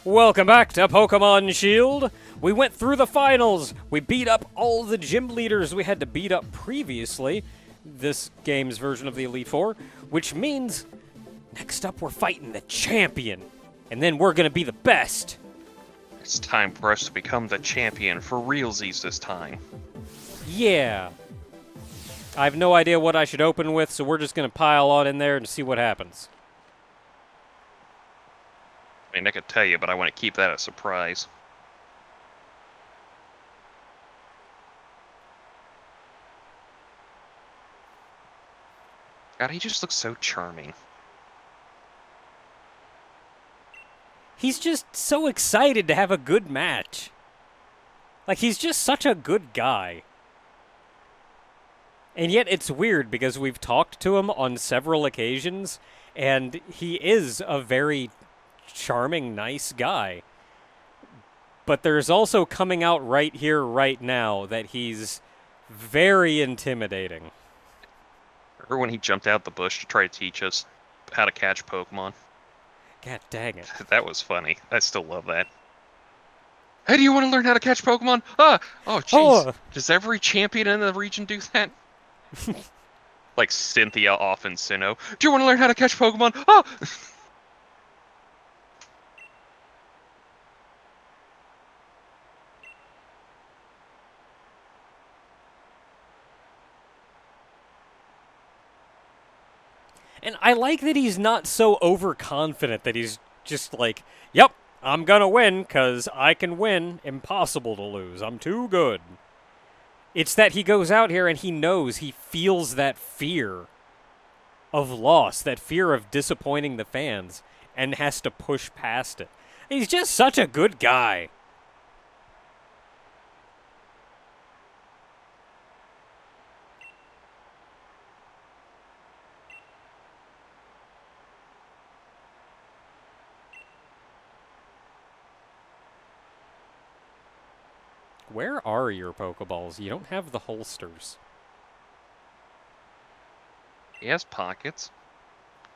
Welcome back to Pokémon Shield. We went through the finals. We beat up all the gym leaders we had to beat up previously, this game's version of the Elite Four, which means next up we're fighting the champion. And then we're going to be the best. It's time for us to become the champion for realsies this time. Yeah. I have no idea what I should open with, so we're just going to pile on in there and see what happens. I mean, I could tell you, but I want to keep that a surprise. God, he just looks so charming. He's just so excited to have a good match. Like, he's just such a good guy. And yet it's weird because we've talked to him on several occasions, and he is a very charming, nice guy. But there's also coming out right here, right now, that he's very intimidating. Remember when he jumped out the bush to try to teach us how to catch Pokemon? God dang it. That was funny. I still love that. Hey, do you want to learn how to catch Pokemon? Ah! Oh, jeez. Oh. Does every champion in the region do that? Like Cynthia off in Sinnoh. Do you want to learn how to catch Pokemon? Ah! And I like that he's not so overconfident that he's just like, yep, I'm gonna win, because I can win. Impossible to lose. I'm too good. It's that he goes out here and he knows, he feels that fear of loss, that fear of disappointing the fans, and has to push past it. He's just such a good guy. Where are your Pokeballs? You don't have the holsters. He has pockets.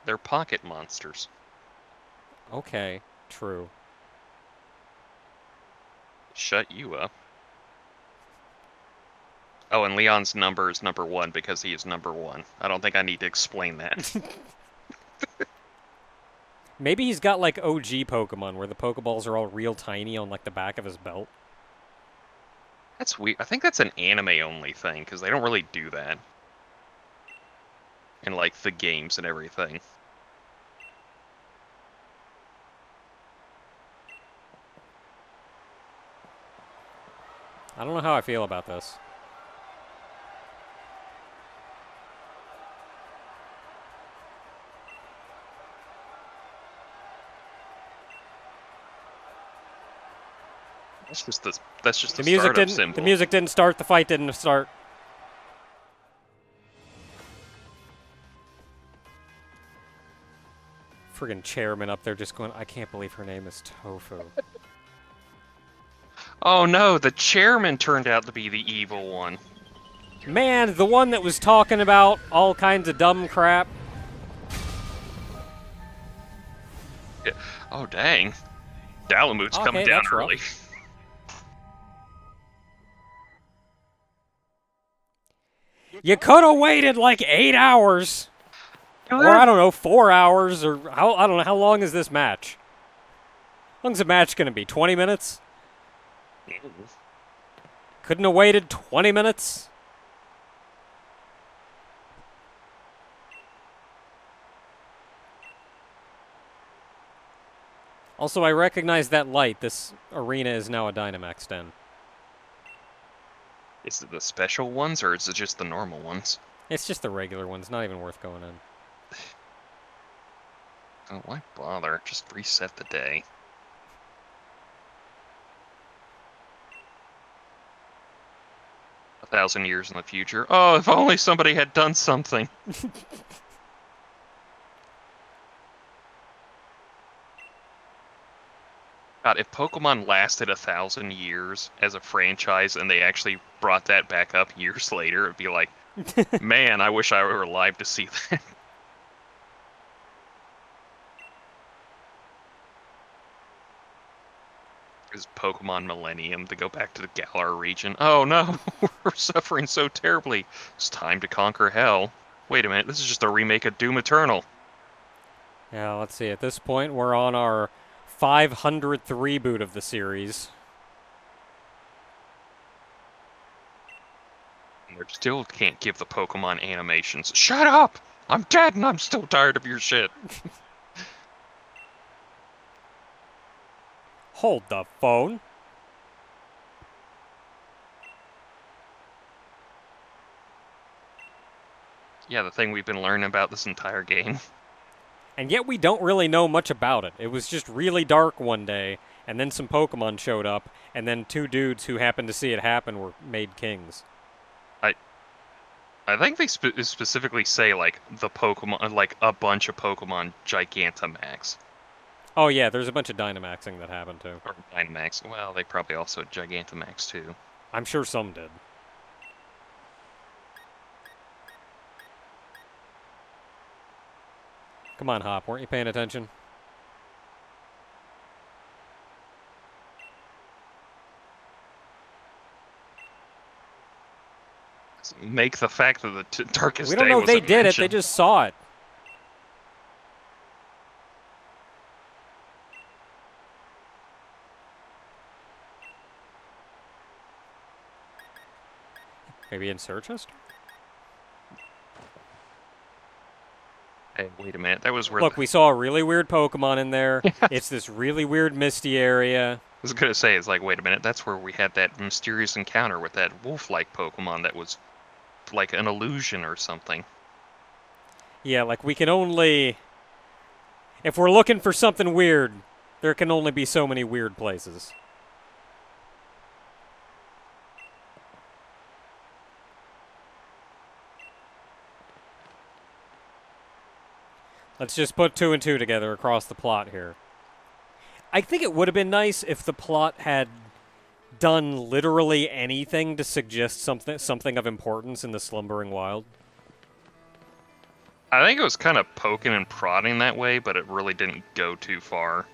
They're pocket monsters. Okay, true. Shut you up. Oh, and Leon's number is number 1 because he is number 1. I don't think I need to explain that. Maybe he's got like OG Pokemon where the Pokeballs are all real tiny on like the back of his belt. That's weird. I think that's an anime-only thing, because they don't really do that. In, like, the games and everything. I don't know how I feel about this. That's just The the music startup didn't. symbol. The music didn't start. The fight didn't start. Friggin' chairman up there just going, I can't believe her name is Tofu. Oh no, the chairman turned out to be the evil one. Man, the one that was talking about all kinds of dumb crap. Yeah. Oh dang. Dalamut's Okay, coming down that's rough. early. You could have waited like 8 hours. Or, I don't know, 4 hours, or I don't know, how long is this match? How long's the match going to be, 20 minutes? Couldn't have waited 20 minutes? Also, I recognize that light. This arena is now a Dynamax Den. Is it the special ones, or is it just the normal ones? It's just the regular ones, not even worth going in. Oh, why bother? Just reset the day. A 1,000 years in the future. Oh, if only somebody had done something. God, if Pokemon lasted 1,000 years as a franchise and they actually brought that back up years later, it'd be like, man, I wish I were alive to see that. Is Pokemon Millennium to go back to the Galar region. Oh no, we're suffering so terribly. It's time to conquer hell. Wait a minute, this is just a remake of Doom Eternal. Yeah, let's see. At this point, we're on our 500th reboot of the series. And they still can't give the Pokemon animations. Shut up! I'm dead and I'm still tired of your shit. Hold the phone. Yeah, the thing we've been learning about this entire game. And yet we don't really know much about it. It was just really dark one day, and then some Pokemon showed up, and then two dudes who happened to see it happen were made kings. I think they specifically say, like, the Pokemon, like, a bunch of Pokemon Gigantamax. Oh yeah, there's a bunch of Dynamaxing that happened too. Or Dynamax. Well, they probably also Gigantamax, too. I'm sure some did. Come on, Hop, weren't you paying attention? Make the fact that the darkest We don't day know if they wasn't did it, mentioned. they just saw it. Maybe in Searchest? Hey, wait a minute. That was where Look, we saw a really weird Pokemon in there. It's this really weird misty area. I was gonna say, it's like, wait a minute, that's where we had that mysterious encounter with that wolf-like Pokemon that was like an illusion or something. Yeah, like we can only... If we're looking for something weird, there can only be so many weird places. Let's just put 2 and 2 together across the plot here. I think it would have been nice if the plot had done literally anything to suggest something of importance in the Slumbering Wild. I think it was kind of poking and prodding that way, but it really didn't go too far.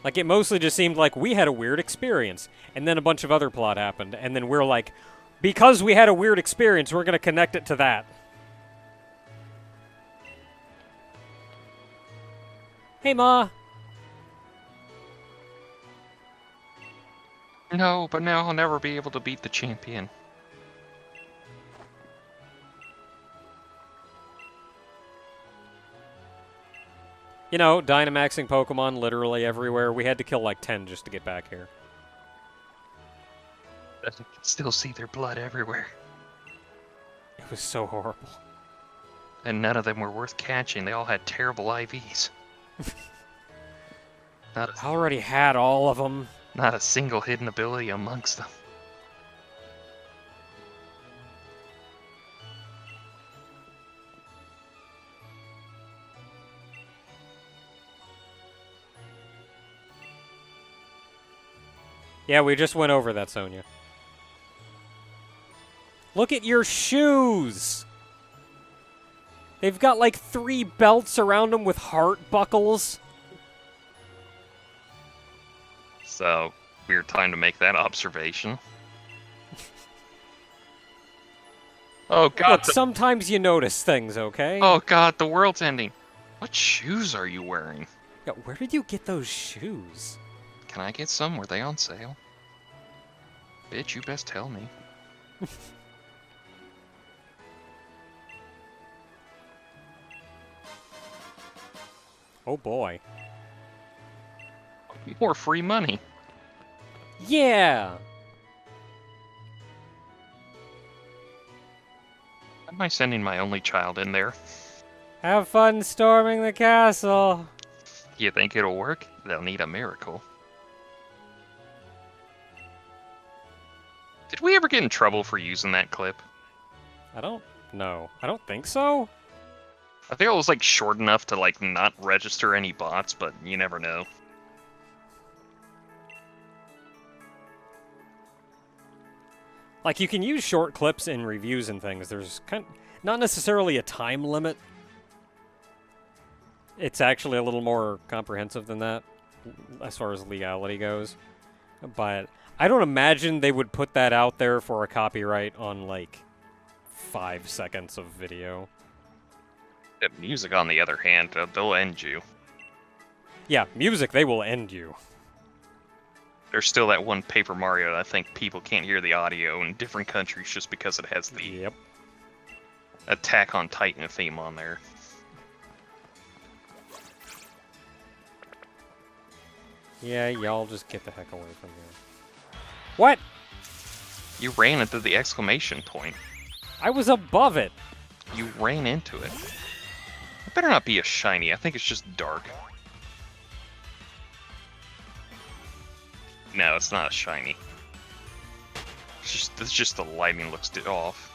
Like, it mostly just seemed like we had a weird experience, and then a bunch of other plot happened, and then we're like, because we had a weird experience, we're going to connect it to that. Hey, Ma. No, but now I'll never be able to beat the champion. You know, Dynamaxing Pokemon literally everywhere. We had to kill like 10 just to get back here. I can still see their blood everywhere. It was so horrible. And none of them were worth catching. They all had terrible IVs. I already had all of them. Not a single hidden ability amongst them. Yeah, we just went over that, Sonia. Look at your shoes! They've got like 3 belts around them with heart buckles. So, weird time to make that observation. Oh god. Look, sometimes you notice things, okay? Oh god, the world's ending. What shoes are you wearing? Yeah, where did you get those shoes? Can I get some? Were they on sale? Bitch, you best tell me. Oh boy. More free money. Yeah! Why am I sending my only child in there? Have fun storming the castle! You think it'll work? They'll need a miracle. Did we ever get in trouble for using that clip? I don't know. I don't think so. I think it was like short enough to like not register any bots, but you never know. Like, you can use short clips in reviews and things. There's not necessarily a time limit. It's actually a little more comprehensive than that, as far as legality goes. But I don't imagine they would put that out there for a copyright on, like, 5 seconds of video. Music, on the other hand, they'll end you. Yeah, music, they will end you. There's still that one Paper Mario that I think people can't hear the audio in different countries just because it has the Yep. Attack on Titan theme on there. Yeah, y'all just get the heck away from here. What? You ran into the exclamation point. I was above it. You ran into it. It better not be a shiny. I think it's just dark. No, it's not a shiny. It's just the lighting looks off.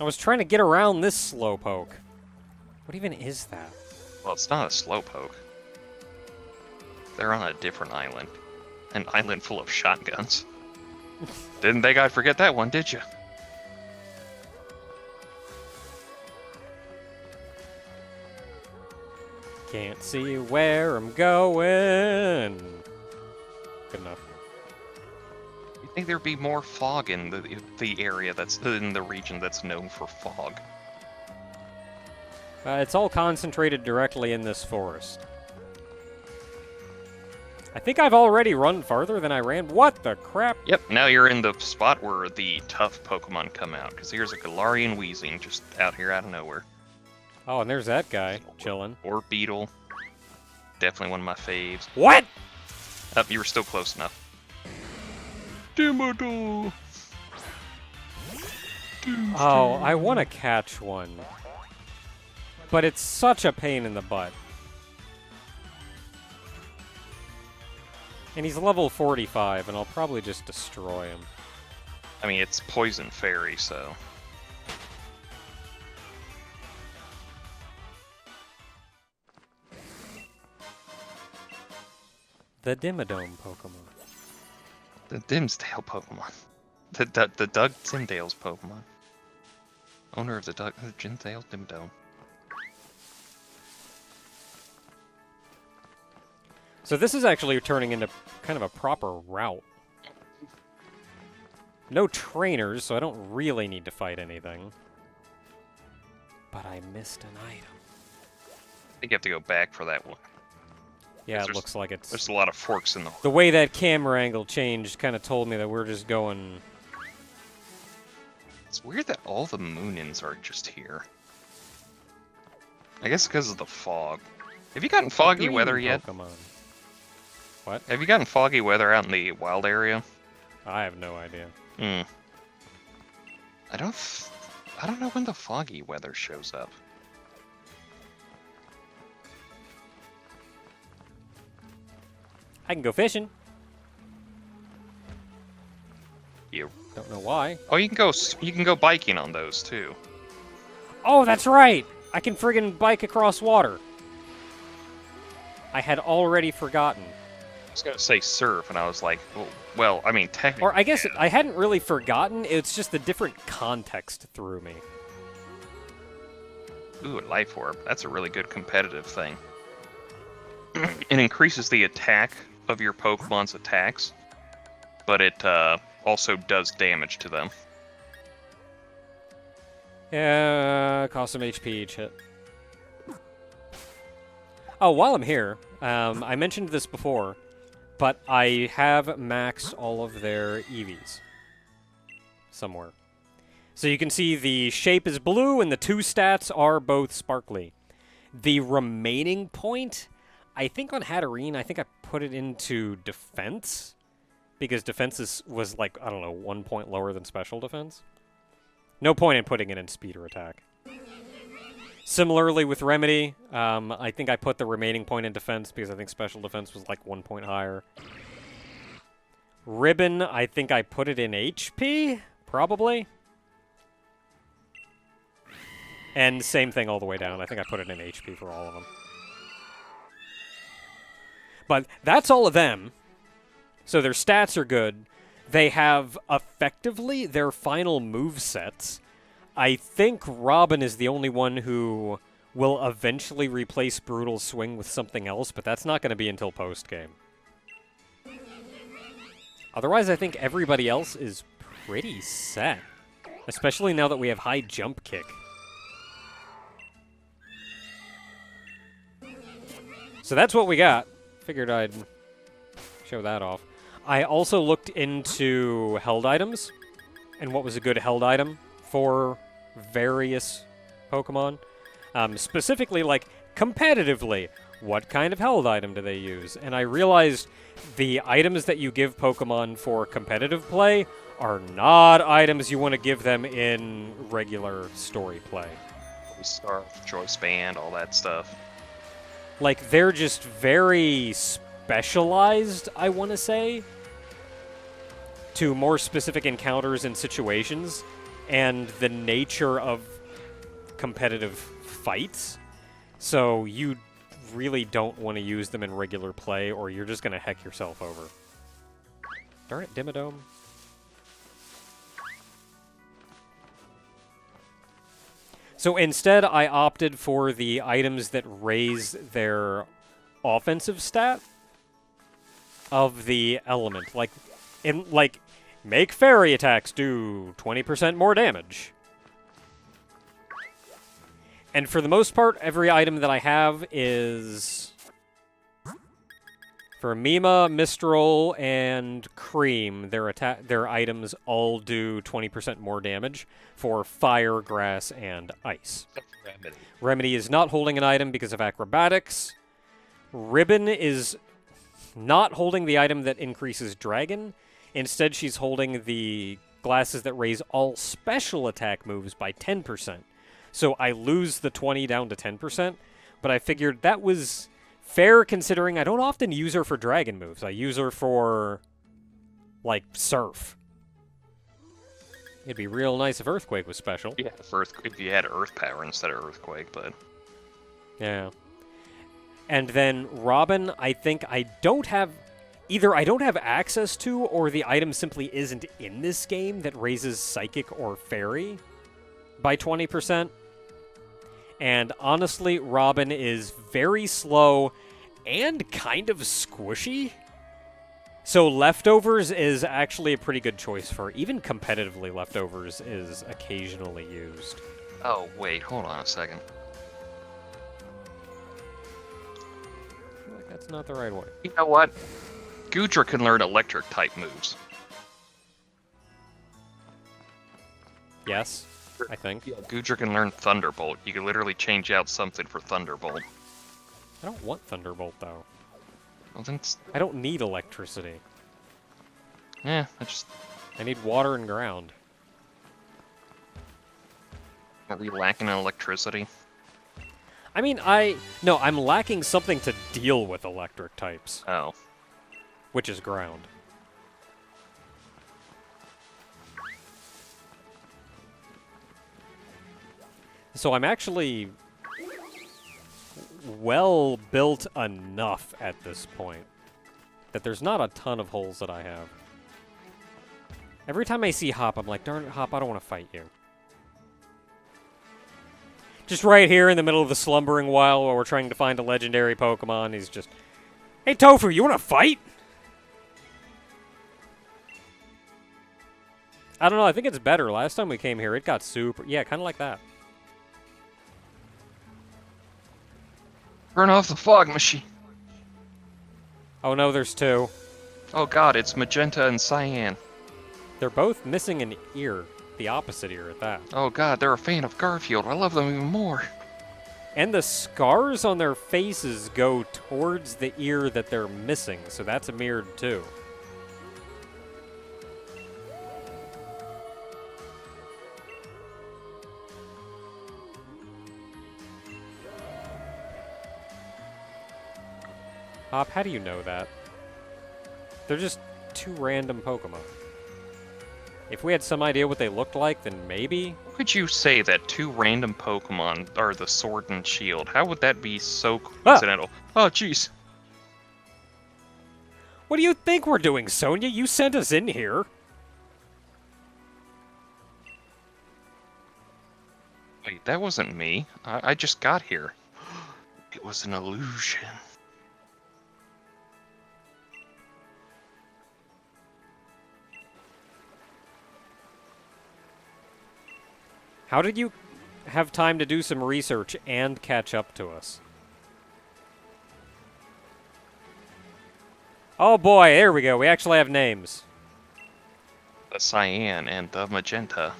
I was trying to get around this slowpoke. What even is that? Well, it's not a slowpoke. They're on a different island. An island full of shotguns. Didn't think I'd forget that one, did you? Can't see where I'm going. Good enough. You think there'd be more fog in the area that's in the region that's known for fog? It's all concentrated directly in this forest. I think I've already run farther than I ran. What the crap? Yep, now you're in the spot where the tough Pokemon come out. Because here's a Galarian Weezing just out here out of nowhere. Oh, and there's that guy chilling. Or Beetle. Definitely one of my faves. What? Oh, you were still close enough. Dimmador! Oh, I want to catch one. But it's such a pain in the butt. And he's level 45, and I'll probably just destroy him. I mean, it's Poison Fairy, so... The Dimmadome Pokemon. The Dimsdale Pokemon. The Doug Dimdale's Pokemon. Owner of the Dimsdale Dimdome. So this is actually turning into kind of a proper route. No trainers, so I don't really need to fight anything. But I missed an item. I think you have to go back for that one. Yeah, it looks like it's... There's a lot of forks in the... The way that camera angle changed kind of told me that we're just going... It's weird that all the Moonins are just here. I guess because of the fog. Have you gotten foggy weather yet? Pokemon. What? Have you gotten foggy weather out in the wild area? I have no idea. Hmm. I don't know when the foggy weather shows up. I can go fishing. You Don't know why. Oh, you can go biking on those too. Oh, that's right! I can friggin' bike across water. I had already forgotten. I was gonna say surf, and I was like, well, I mean, technically. Or I guess I hadn't really forgotten. It's just the different context threw me. Ooh, a life orb. That's a really good competitive thing. It increases the attack of your Pokemon's attacks, but it also does damage to them. Yeah, cost some HP each hit. Oh, while I'm here, I mentioned this before, but I have maxed all of their EVs somewhere. So you can see the shape is blue and the two stats are both sparkly. The remaining point, I think on Hatterene, I think I put it into defense, because defense was like, I don't know, 1 point lower than special defense. No point in putting it in speed or attack. Similarly with Remedy, I think I put the remaining point in defense because I think special defense was like 1 point higher. Ribbon, I think I put it in HP, probably. And same thing all the way down. I think I put it in HP for all of them. But that's all of them. So their stats are good. They have effectively their final move sets. I think Robin is the only one who will eventually replace Brutal Swing with something else, but that's not going to be until post-game. Otherwise, I think everybody else is pretty set. Especially now that we have high jump kick. So that's what we got. Figured I'd show that off. I also looked into held items and what was a good held item for various Pokemon. Specifically, like, competitively, what kind of held item do they use? And I realized the items that you give Pokemon for competitive play are not items you want to give them in regular story play. Star, Choice Band, all that stuff. Like, they're just very specialized, I want to say, to more specific encounters and situations, and the nature of competitive fights. So you really don't want to use them in regular play, or you're just going to heck yourself over. Darn it, Dimmadome. So instead, I opted for the items that raise their offensive stat of the element. Like, make fairy attacks do 20% more damage. And for the most part, every item that I have is... For Mima, Mistral, and Cream, their items all do 20% more damage for Fire, Grass, and Ice. Remedy. Remedy is not holding an item because of Acrobatics. Ribbon is not holding the item that increases Dragon. Instead, she's holding the glasses that raise all special attack moves by 10%. So I lose the 20 down to 10%, but I figured that was fair considering I don't often use her for dragon moves. I use her for, like, Surf. It'd be real nice if Earthquake was special. Yeah, if you had Earth Power instead of Earthquake, but... Yeah. And then Robin, I think I don't have... Either I don't have access to, or the item simply isn't in this game that raises Psychic or Fairy by 20%. And honestly, Robin is very slow and kind of squishy. So Leftovers is actually a pretty good choice for her. Even competitively, Leftovers is occasionally used. Oh, wait, hold on a second. I feel like that's not the right way. You know what? Goodra can learn Electric-type moves. Yes, I think. Yeah, Goodra can learn Thunderbolt. You can literally change out something for Thunderbolt. I don't want Thunderbolt, though. Well, then it's... I don't need electricity. Yeah, I need water and ground. Are we lacking in electricity? I mean, No, I'm lacking something to deal with electric types, Oh. which is ground. So I'm actually well built enough at this point that there's not a ton of holes that I have. Every time I see Hop, I'm like, darn it, Hop, I don't want to fight you. Just right here in the middle of the Slumbering Wild while we're trying to find a legendary Pokemon, he's just, hey, Tofu, you want to fight? I don't know, I think it's better. Last time we came here, it got super... Yeah, kind of like that. Turn off the fog machine. Oh no, there's two. Oh god, it's Magenta and Cyan. They're both missing an ear. The opposite ear at that. Oh god, they're a fan of Garfield. I love them even more. And the scars on their faces go towards the ear that they're missing, so that's a mirrored too. Hop, how do you know that? They're just two random Pokemon. If we had some idea what they looked like, then maybe? How could you say that two random Pokemon are the Sword and Shield? How would that be so coincidental? Oh, jeez. What do you think we're doing, Sonia? You sent us in here. Wait, that wasn't me. I just got here. It was an illusion. How did you have time to do some research and catch up to us? Oh boy, there we go. We actually have names. The cyan and the magenta.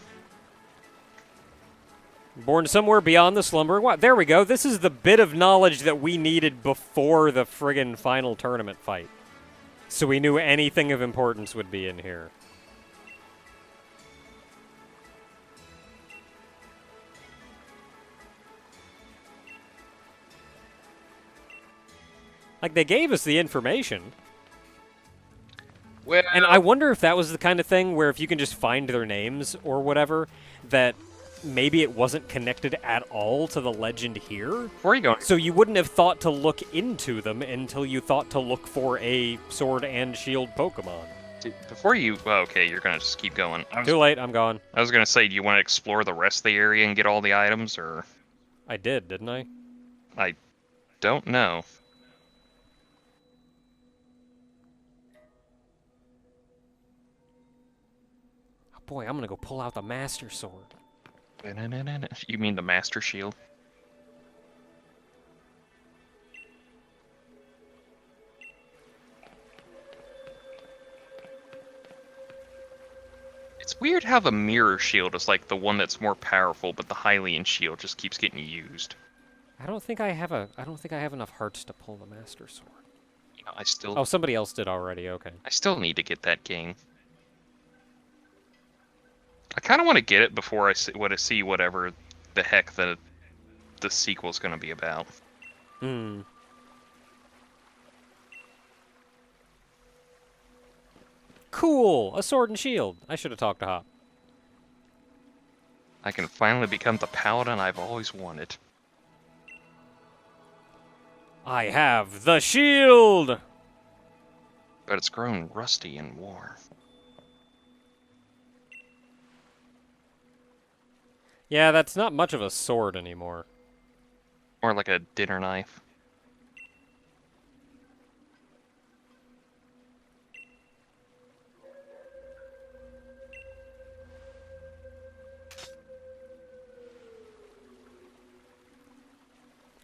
Born somewhere beyond the slumbering. What? There we go. This is the bit of knowledge that we needed before the friggin' final tournament fight. So we knew anything of importance would be in here. Like, they gave us the information. Well, And I wonder if that was the kind of thing where if you can just find their names or whatever, that maybe it wasn't connected at all to the legend here. where are you going? So you wouldn't have thought to look into them until you thought to look for a Sword and Shield Pokemon. Before you... Well, okay, you're gonna just keep going. Too late, I'm gone. I was gonna say, do you want to explore the rest of the area and get all the items, or... I did, didn't I? I don't know. Oh boy, I'm gonna go pull out the Master Sword. You mean the Master Shield? It's weird how the Mirror Shield is like the one that's more powerful, but the Hylian Shield just keeps getting used. I don't think I have enough hearts to pull the Master Sword. You know, I still... Oh, somebody else did already, okay. I still need to get that game. I kind of want to get it before I see whatever the heck the sequel's going to be about. Hmm. Cool! A sword and shield! I should have talked to Hop. I can finally become the paladin I've always wanted. I have the shield! But it's grown rusty and worn. Yeah, that's not much of a sword anymore. More like a dinner knife.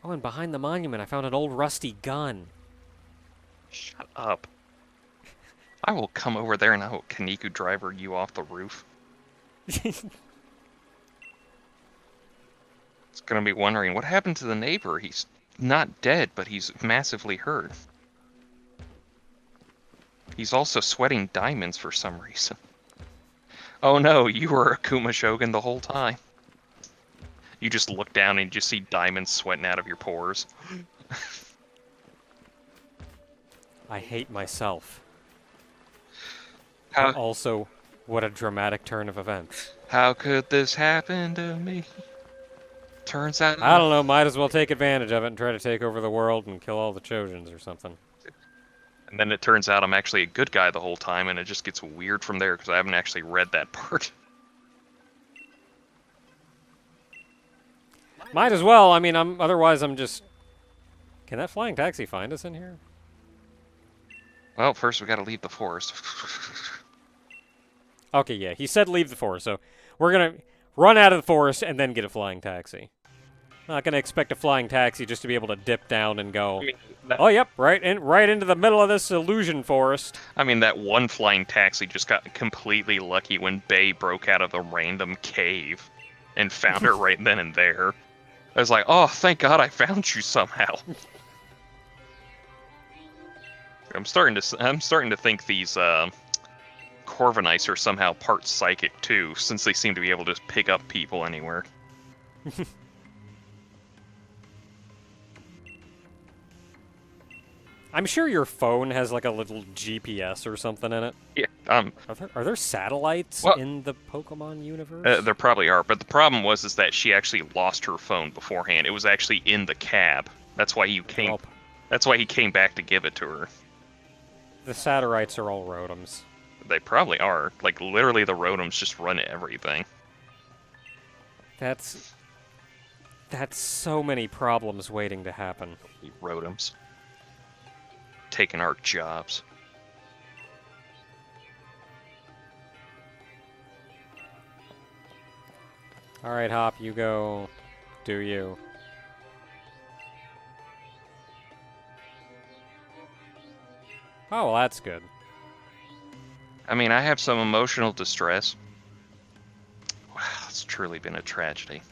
Oh, and behind the monument I found an old rusty gun. Shut up. I will come over there and I will Kaneko driver you off the roof. It's gonna be wondering, what happened to the neighbor? He's not dead, but he's massively hurt. He's also sweating diamonds for some reason. Oh no, you were a Kuma Shogun the whole time. You just look down and you just see diamonds sweating out of your pores. I hate myself. How, But also, what a dramatic turn of events. how could this happen to me? Turns out... I don't know, might as well take advantage of it and try to take over the world and kill all the Chojins or something. And then it turns out I'm actually a good guy the whole time, and it just gets weird from there because I haven't actually read that part. Might as well, I mean, otherwise I'm just... Can that flying taxi find us in here? Well, first we gotta leave the forest. Okay, yeah, he said leave the forest, so we're gonna run out of the forest and then get a flying taxi. Not gonna expect a flying taxi just to be able to dip down and go, oh, yep, right into the middle of this illusion forest. I mean, that one flying taxi just got completely lucky when Bay broke out of the random cave and found her right then and there. I was like, oh, thank God I found you somehow. I'm starting to think these Corviknights are somehow part psychic too, since they seem to be able to just pick up people anywhere. I'm sure your phone has like a little GPS or something in it. Yeah, Are there satellites Well, in the Pokemon universe? there probably are, but the problem was that she actually lost her phone beforehand. It was actually in the cab. That's why he came. Oh. That's why he came back to give it to her. The satellites are all Rotoms. They probably are. Like literally, the Rotoms just run everything. That's That's so many problems waiting to happen. We rotems. Taking our jobs. Alright, Hop, you go. Do you. Oh, well, that's good. I mean, I have some emotional distress. Wow, it's truly been a tragedy.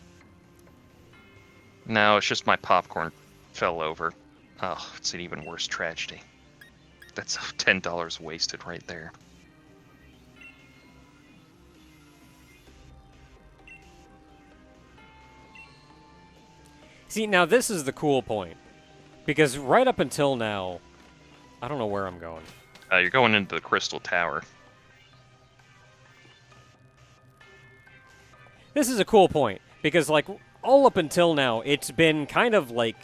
No, it's just my popcorn fell over. Oh, it's an even worse tragedy. That's $10 wasted right there. See, now this is the cool point. Because right up until now, I don't know where I'm going. You're going into the Crystal Tower. This is a cool point. Because, like, all up until now, it's been kind of like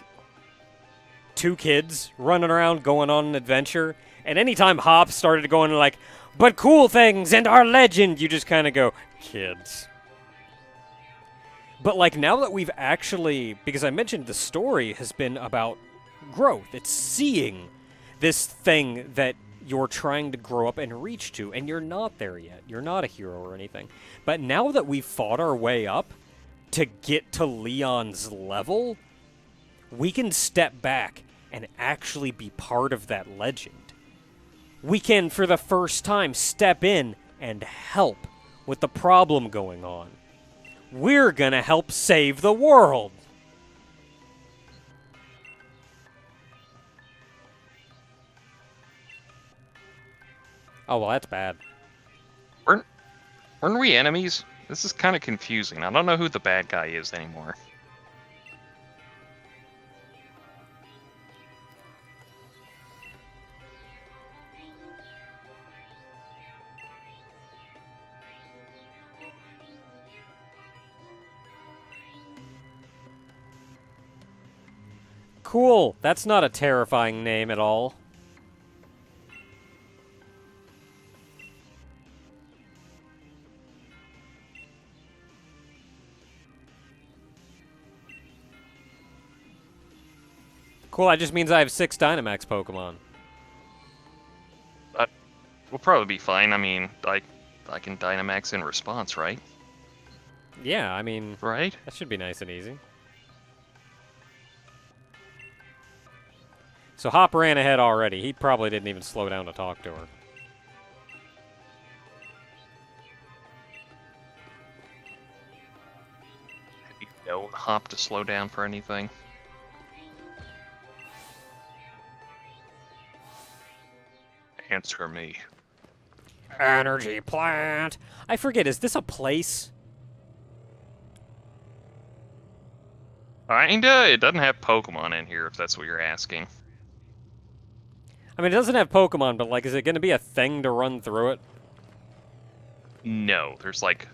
two kids running around going on an adventure. And anytime Hop started going like, but cool things and our legend, you just kind of go, kids. But, like, now that we've actually, because I mentioned the story has been about growth. It's seeing this thing that you're trying to grow up and reach to, and you're not there yet. You're not a hero or anything. But now that we've fought our way up to get to Leon's level, we can step back and actually be part of that legend. We can, for the first time, step in and help with the problem going on. We're gonna help save the world. Oh, well, that's bad. Weren't we enemies? This is kind of confusing. I don't know who the bad guy is anymore. Cool. That's not a terrifying name at all. Cool, that just means I have 6 Dynamax Pokemon. We'll probably be fine. I mean, I can Dynamax in response, right? Yeah, I mean, Right? that should be nice and easy. So Hop ran ahead already. He probably didn't even slow down to talk to her. Have you known Hop to slow down for anything? Answer me. Energy plant. I forget, is this a place? Kinda. It doesn't have Pokemon in here, if that's what you're asking. I mean, it doesn't have Pokemon, but, like, is it going to be a thing to run through it? No, there's like...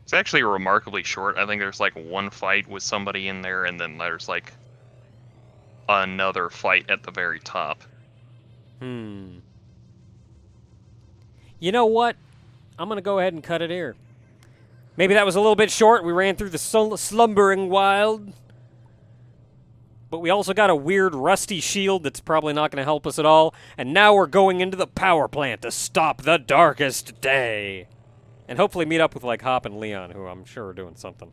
It's actually remarkably short. I think there's like one fight with somebody in there, and then there's like another fight at the very top. You know what? I'm going to go ahead and cut it here. Maybe that was a little bit short. We ran through the slumbering wild. But we also got a weird rusty shield that's probably not going to help us at all. And now we're going into the power plant to stop the darkest day. And hopefully meet up with, like, Hop and Leon, who I'm sure are doing something.